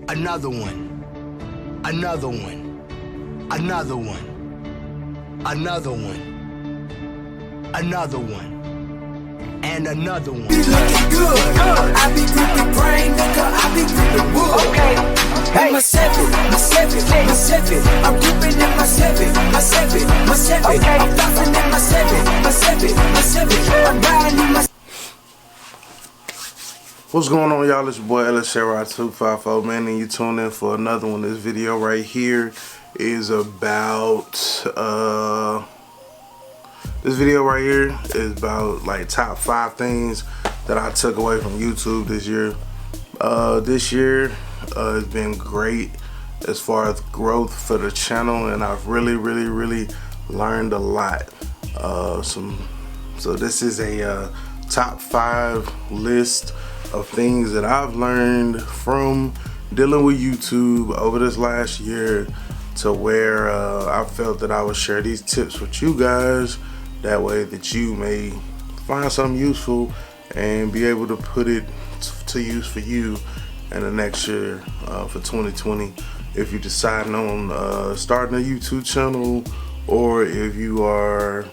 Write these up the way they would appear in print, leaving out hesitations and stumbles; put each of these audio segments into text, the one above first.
Another one. Another one. Another one. Another one. Another one. And another one. Be looking good. I be gripping brain, nigga. I be gripping wood. Okay. Hey. My seven. I'm gripping in my seven. Okay. I'm flossing in my seven. I'm riding in my. What's going on, y'all? It's your boy LSRI254, man, and you tune in for another one. This video right here is about like top 5 things that I took away from YouTube this year. This year has been great as far as growth for the channel, and I've really learned a lot. So this is a top 5 list of things that I've learned from dealing with YouTube over this last year, to where I felt that I would share these tips with you guys, that way that you may find something useful and be able to put it to use for you in the next year, for 2020, if you're deciding on starting a YouTube channel, or if you are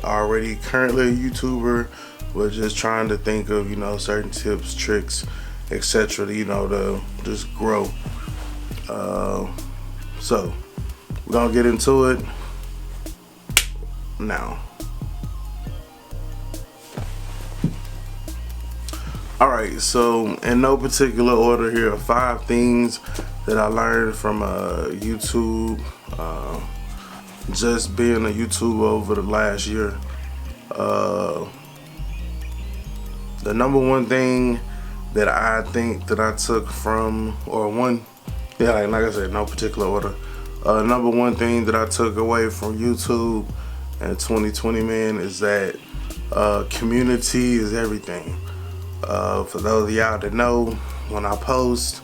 already currently a YouTuber but just trying to think of, you know, certain tips, tricks, etc., you know, to just grow. So we're gonna get into it now. Alright, so in no particular order, here are 5 things that I learned from YouTube, just being a YouTuber over the last year. The number one thing that I think that I took from, like I said, no particular order. Number one thing that I took away from YouTube in 2020, man, is that community is everything. For those of y'all that know, when I post,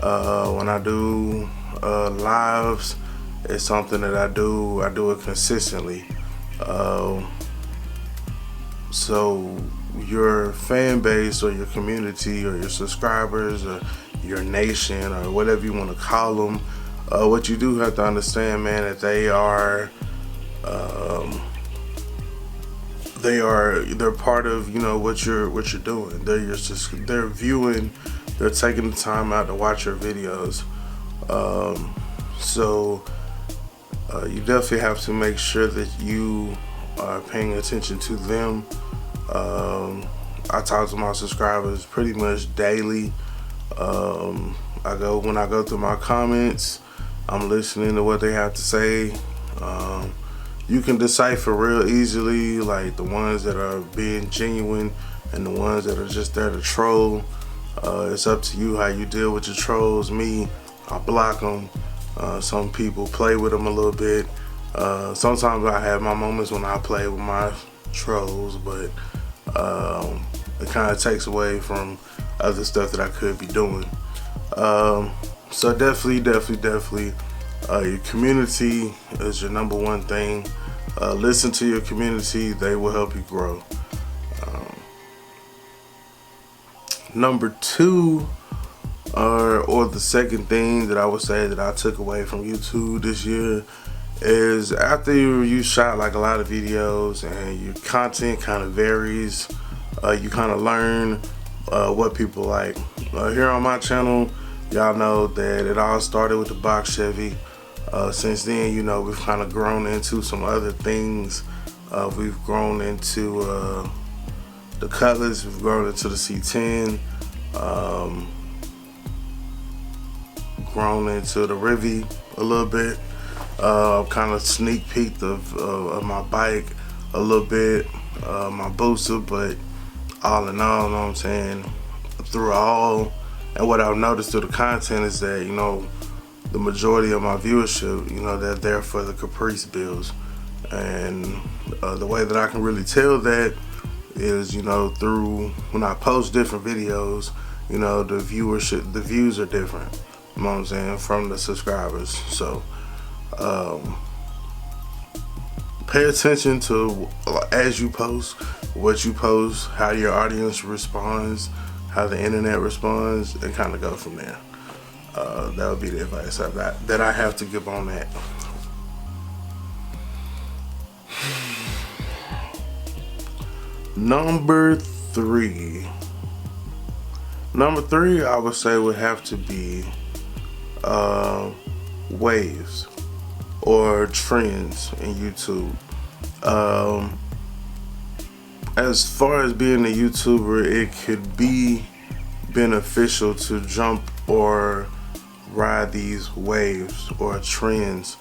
when I do lives, it's something that I do it consistently. So your fan base, or your community, or your subscribers, or your nation, or whatever you want to call them, what you do have to understand, man, that they're part of, you know, what you're doing. They're viewing, they're taking the time out to watch your videos. So you definitely have to make sure that you are paying attention to them. I talk to my subscribers pretty much daily. When I go through my comments, I'm listening to what they have to say. You can decipher real easily, like the ones that are being genuine and the ones that are just there to troll. It's up to you how you deal with your trolls. Me, I block them. Some people play with them a little bit. Sometimes I have my moments when I play with my trolls, but it kind of takes away from other stuff that I could be doing. So definitely, your community is your number one thing. Listen to your community; they will help you grow. Number 2, or the second thing that I would say that I took away from YouTube this year, is after you shot like a lot of videos and your content kind of varies, you kind of learn what people like. Here on my channel, y'all know that it all started with the box Chevy. Since then, you know, we've kind of grown into some other things. We've grown into the Cutlass, we've grown into the C10, grown into the Rivy a little bit. Kind of sneak peeked of my bike a little bit, my booster, but all in all, you know what I'm saying, through all, and what I've noticed through the content is that, you know, the majority of my viewership, you know, they're there for the Caprice builds. And the way that I can really tell that is, you know, through when I post different videos, you know, the views are different, you know what I'm saying, from the subscribers. So pay attention to, as you post, what you post, how your audience responds, how the internet responds, and kind of go from there. that would be the advice that I have to give on that. Number three, I would say would have to be waves or trends in YouTube. As far as being a YouTuber, it could be beneficial to jump or ride these waves or trends.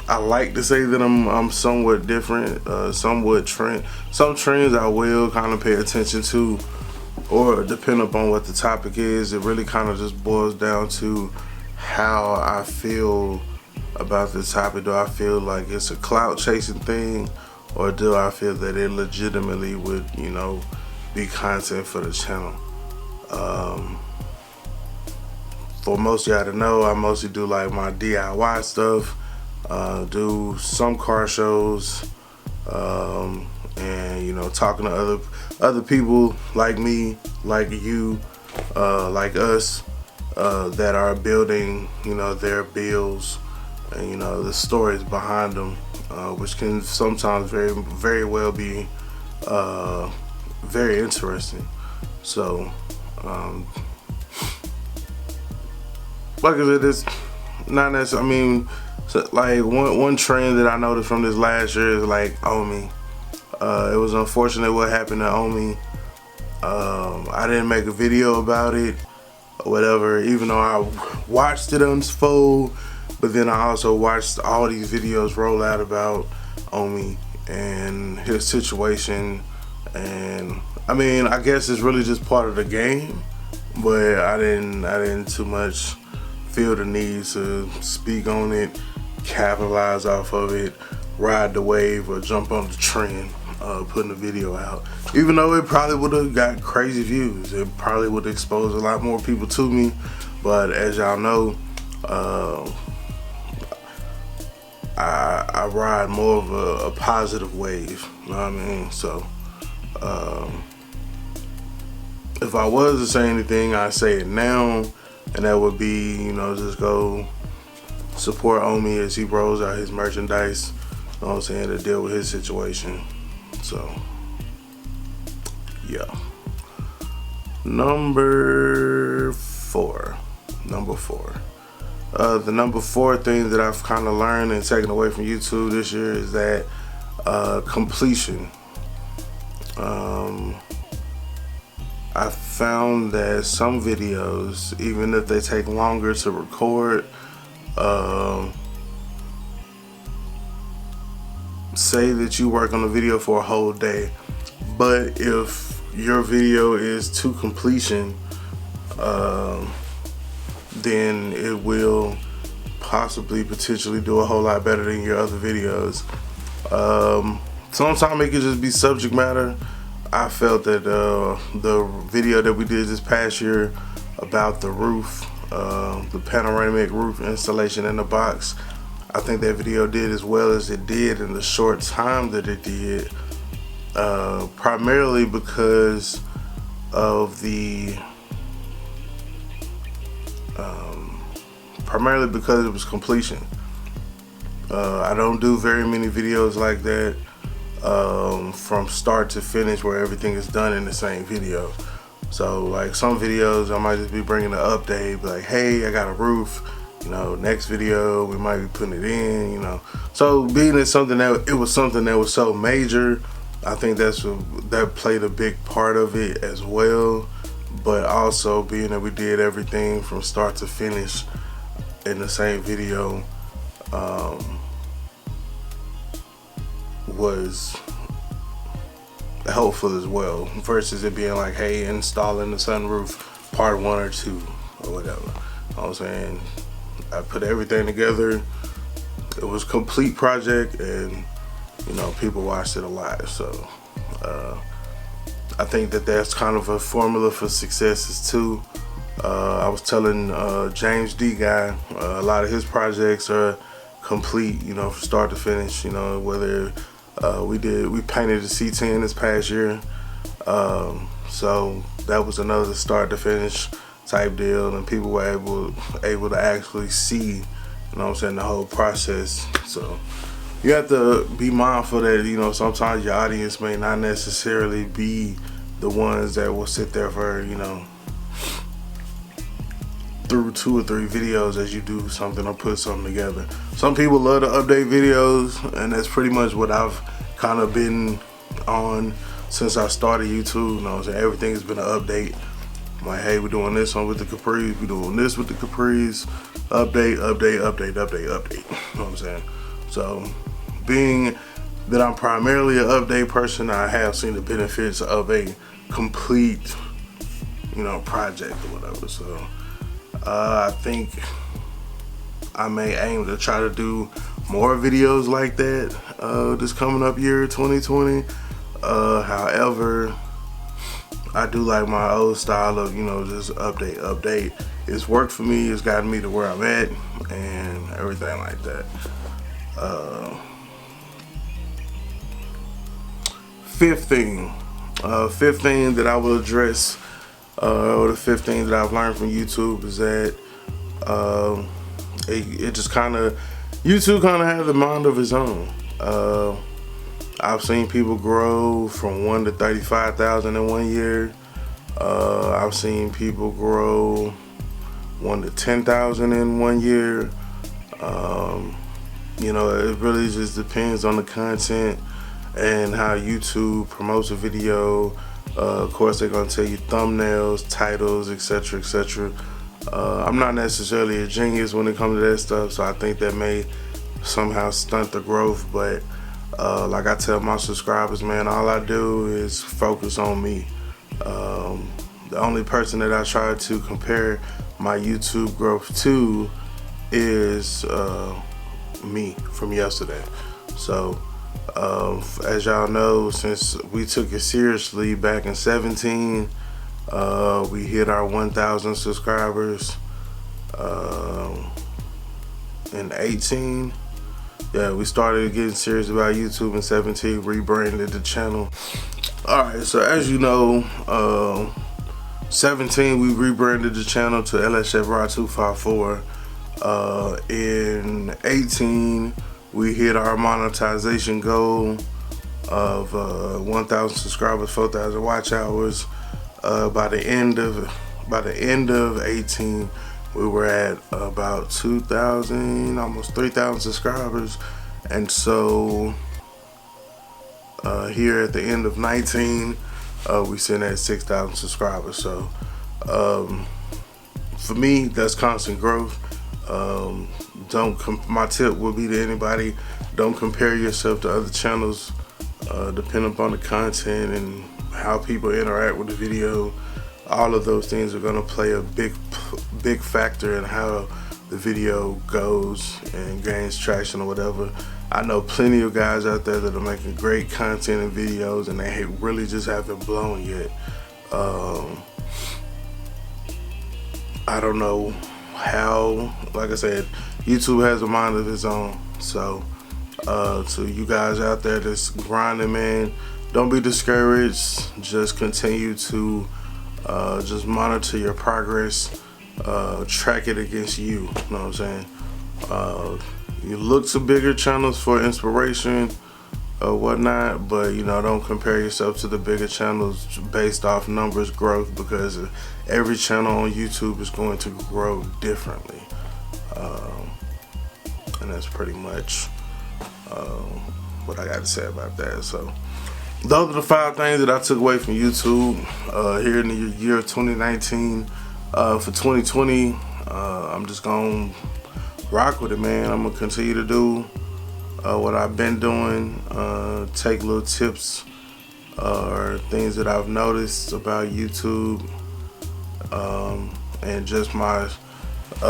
I like to say that I'm somewhat different, somewhat trend. Some trends I will kind of pay attention to, or depend upon what the topic is. It really kind of just boils down to how I feel about the topic. Do I feel like it's a clout chasing thing, or do I feel that it legitimately would, you know, be content for the channel? For most of y'all to know, I mostly do like my DIY stuff. Do some car shows, and you know, talking to other people like me, like you, like us, that are building, you know, their builds, and you know, the stories behind them, which can sometimes very well be very interesting. So, like I said, it's not necessarily, I mean, so like one trend that I noticed from this last year is like Omi. It was unfortunate what happened to Omi. I didn't make a video about it or whatever, even though I watched it unfold, but then I also watched all these videos roll out about Omi and his situation. And I mean, I guess it's really just part of the game, but I didn't too much feel the need to speak on it, capitalize off of it, ride the wave, or jump on the trend, putting a video out. Even though it probably would have got crazy views, it probably would expose a lot more people to me. But as y'all know, I ride more of a positive wave, you know what I mean? So if I was to say anything, I say it now, and that would be, you know, just go support Omi as he rolls out his merchandise, you know what I'm saying, to deal with his situation. So, yeah. Number four. The number four thing that I've kind of learned and taken away from YouTube this year is that completion. I found that some videos, even if they take longer to record, say that you work on a video for a whole day, but if your video is to completion, then it will potentially do a whole lot better than your other videos. Sometimes it could just be subject matter. I felt that the video that we did this past year about the roof, the panoramic roof installation in the box, I think that video did as well as it did in the short time that it did, primarily because of it was completion. I don't do very many videos like that, from start to finish, where everything is done in the same video. So like some videos I might just be bringing an update, be like, hey, I got a roof, you know, next video we might be putting it in, you know. So being it was something that was so major, I think that played a big part of it as well. But also being that we did everything from start to finish in the same video, was helpful as well, versus it being like, hey, installing the sunroof part 1 or 2 or whatever. You know what I'm saying? I put everything together. It was a complete project, and you know, people watched it a lot. So I think that that's kind of a formula for successes too. I was telling James D guy, a lot of his projects are complete, you know, from start to finish. You know, whether we painted the C10 this past year, so that was another start to finish type deal, and people were able to actually see, you know what I'm saying, the whole process. So you have to be mindful that, you know, sometimes your audience may not necessarily be the ones that will sit there for, you know, through 2 or 3 videos as you do something or put something together. Some people love to update videos, and that's pretty much what I've kind of been on since I started YouTube. You know what I'm saying? Everything's been an update. I'm like, hey, we're doing this one with the Capris, we're doing this with the Capris. Update, update, update, update, update. You know what I'm saying? So, being that I'm primarily an update person, I have seen the benefits of a complete, you know, project or whatever. So, I think I may aim to try to do more videos like that this coming up year 2020. However, I do like my old style of, you know, just update. It's worked for me. It's gotten me to where I'm at and everything like that. Fifth thing that I will address, or the fifth thing that I've learned from YouTube, is that it just kind of, YouTube kind of has a mind of its own. I've seen people grow from 1 to 35,000 in 1 year. I've seen people grow 1 to 10,000 in 1 year. You know, it really just depends on the content and how YouTube promotes a video. Of course, they're gonna tell you thumbnails, titles, etc., etc. I'm not necessarily a genius when it comes to that stuff, so I think that may somehow stunt the growth. But like I tell my subscribers, man, all I do is focus on me. The only person that I try to compare my YouTube growth to is me from yesterday. So as y'all know, since we took it seriously back in 17, we hit our 1,000 subscribers in 18. Yeah, we started getting serious about YouTube in 17, rebranded the channel. Alright, so as you know, 17 we rebranded the channel to LSF Rod 254. In 18 we hit our monetization goal of 1,000 subscribers, 4,000 watch hours. By the end of 18, we were at about 2,000, almost 3,000 subscribers. And so here at the end of 19, we sitting at 6,000 subscribers. So for me, that's constant growth. My tip would be to anybody, don't compare yourself to other channels. Depending upon the content and how people interact with the video, all of those things are going to play a big factor in how the video goes and gains traction or whatever. I know plenty of guys out there that are making great content and videos, and they really just haven't blown yet. I don't know how. Like I said, YouTube has a mind of its own. So to you guys out there that's grinding, man, don't be discouraged. Just continue to just monitor your progress, track it against you. You know what I'm saying? You look to bigger channels for inspiration or whatnot, but you know, don't compare yourself to the bigger channels based off numbers growth, because every channel on YouTube is going to grow differently. And that's pretty much what I got to say about that. So those are the 5 things that I took away from YouTube here in the year 2019. For 2020, I'm just gonna rock with it, man. I'm gonna continue to do what I've been doing, take little tips or things that I've noticed about YouTube, and just my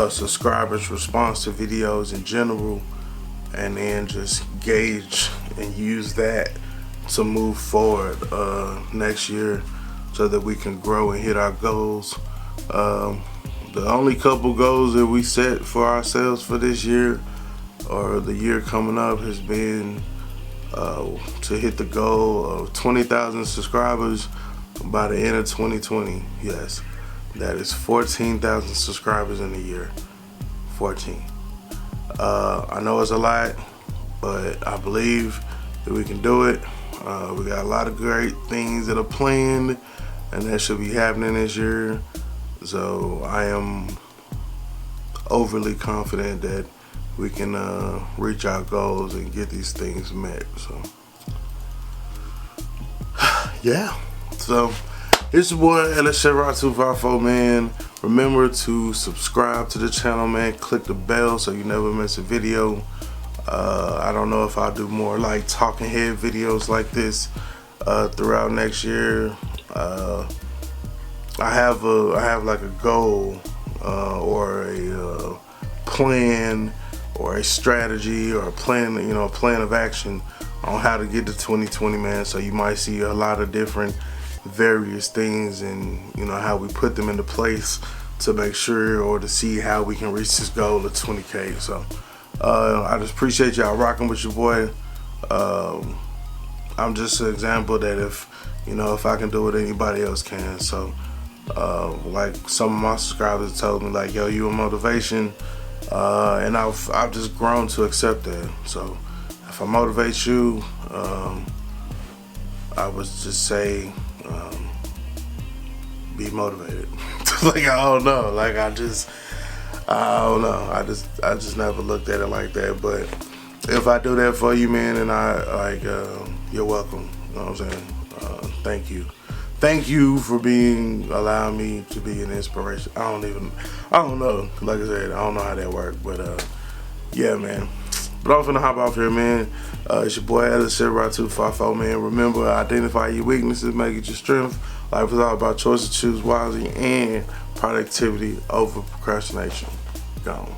subscribers' response to videos in general, and then just gauge and use that to move forward next year so that we can grow and hit our goals. The only couple goals that we set for ourselves for this year or the year coming up has been to hit the goal of 20,000 subscribers by the end of 2020. Yes, That is 14,000 subscribers in a year. 14. I know it's a lot, but I believe that we can do it. We got a lot of great things that are planned, and that should be happening this year. So I am overly confident that we can reach our goals and get these things met. So yeah. So it's your boy LSRaw254, man. Remember to subscribe to the channel, man. Click the bell so you never miss a video. I don't know if I'll do more like talking head videos like this throughout next year. I have like a goal or a plan or a strategy or a plan, you know, a plan of action on how to get to 2020, man. So you might see a lot of different various things, and you know how we put them into place to make sure or to see how we can reach this goal of 20K. So I just appreciate y'all rocking with your boy. I'm just an example that if I can do it, anybody else can. So like some of my subscribers told me, like, yo, you a motivation, and I've just grown to accept that. So if I motivate you, I would just say be motivated. Like, I don't know, like I don't know, I just never looked at it like that. But if I do that for you, man, and you're welcome. You know what I'm saying? Thank you for allowing me to be an inspiration. I don't know, like I said, I don't know how that works, but yeah, man. But I'm finna hop off here, man. It's your boy LSRaw254, man. Remember, identify your weaknesses, make it your strength. Life is all about choices, choose wisely, and productivity over procrastination. Gone.